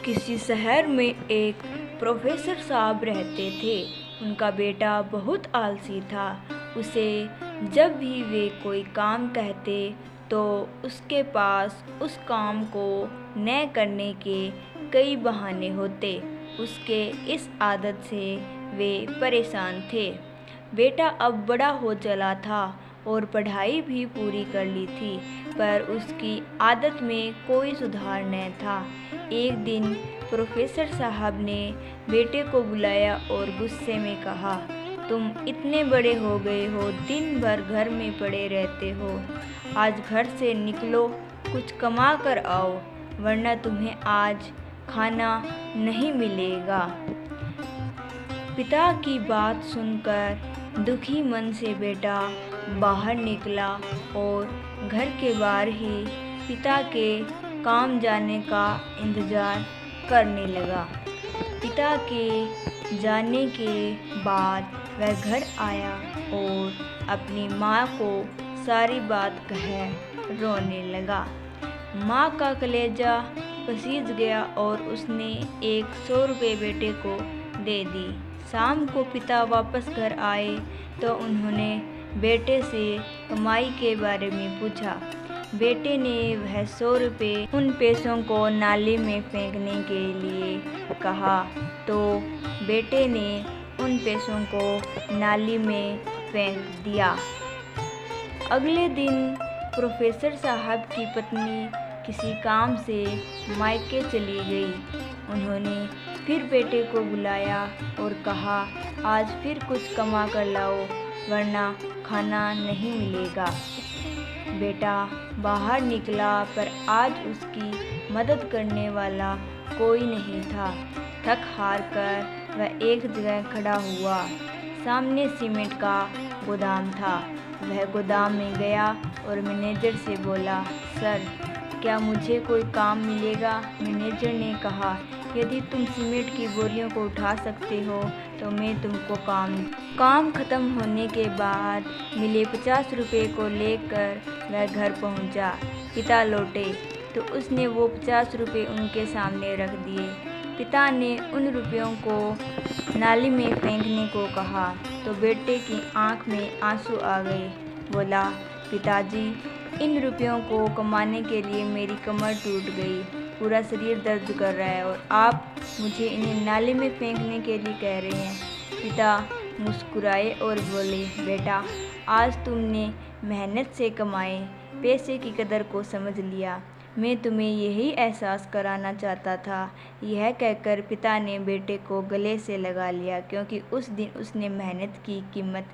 किसी शहर में एक प्रोफेसर साहब रहते थे। उनका बेटा बहुत आलसी था। उसे जब भी वे कोई काम कहते तो उसके पास उस काम को न करने के कई बहाने होते। उसके इस आदत से वे परेशान थे। बेटा अब बड़ा हो चला था और पढ़ाई भी पूरी कर ली थी, पर उसकी आदत में कोई सुधार न था। एक दिन प्रोफेसर साहब ने बेटे को बुलाया और गुस्से में कहा, तुम इतने बड़े हो गए हो, दिन भर घर में पड़े रहते हो। आज घर से निकलो, कुछ कमा कर आओ, वरना तुम्हें आज खाना नहीं मिलेगा। पिता की बात सुनकर दुखी मन से बेटा बाहर निकला और घर के बाहर ही पिता के काम जाने का इंतज़ार करने लगा। पिता के जाने के बाद वह घर आया और अपनी माँ को सारी बात कह रोने लगा। माँ का कलेजा पसीज गया और उसने 100 रुपये बेटे को दे दी। शाम को पिता वापस घर आए तो उन्होंने बेटे से कमाई के बारे में पूछा। बेटे ने वह 100 रुपये उन पैसों को नाली में फेंकने के लिए कहा, तो बेटे ने उन पैसों को नाली में फेंक दिया। अगले दिन प्रोफेसर साहब की पत्नी किसी काम से मायके चली गई। उन्होंने फिर बेटे को बुलाया और कहा, आज फिर कुछ कमा कर लाओ, वरना खाना नहीं मिलेगा। बेटा बाहर निकला, पर आज उसकी मदद करने वाला कोई नहीं था। थक हार कर वह एक जगह खड़ा हुआ। सामने सीमेंट का गोदाम था। वह गोदाम में गया और मैनेजर से बोला, सर, क्या मुझे कोई काम मिलेगा? मैनेजर ने कहा, यदि तुम सीमेंट की बोरियों को उठा सकते हो तो मैं तुमको काम खत्म होने के बाद मिले 50 रुपये को लेकर वह घर पहुंचा। पिता लौटे तो उसने वो 50 रुपये उनके सामने रख दिए। पिता ने उन रुपयों को नाली में फेंकने को कहा तो बेटे की आंख में आंसू आ गए। बोला, पिताजी, इन रुपयों को कमाने के लिए मेरी कमर टूट गई, पूरा शरीर दर्द कर रहा है और आप मुझे इन्हें नाली में फेंकने के लिए कह रहे हैं। पिता मुस्कुराए और बोले, बेटा, आज तुमने मेहनत से कमाए पैसे की कदर को समझ लिया। मैं तुम्हें यही एहसास कराना चाहता था। यह कहकर पिता ने बेटे को गले से लगा लिया, क्योंकि उस दिन उसने मेहनत की कीमत